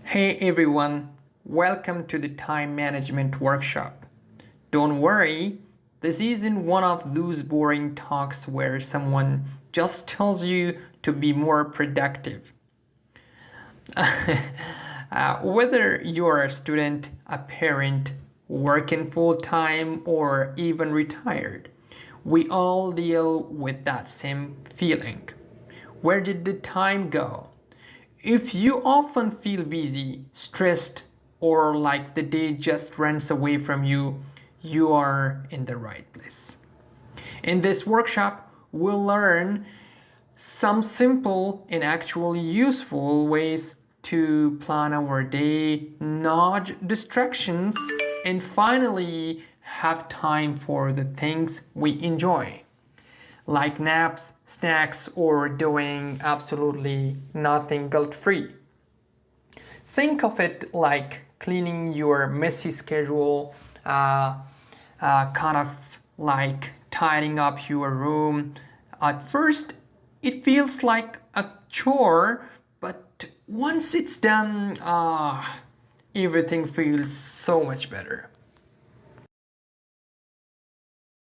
Hey everyone, welcome to the time management workshop. Don't worry, this isn't one of those boring talks where someone just tells you to be more productive. Whether you're a student, a parent, working full time, or even retired, we all deal with that same feeling. Where did the time go? If you often feel busy, stressed, or like the day just runs away from you, you are in the right place. In this workshop, we'll learn some simple and actually useful ways to plan our day, nudge distractions, and finally have time for the things we enjoy, like naps, snacks, or doing absolutely nothing guilt free. Think of it like cleaning your messy schedule, kind of like tidying up your room. At first, it feels like a chore, but once it's done, everything feels so much better.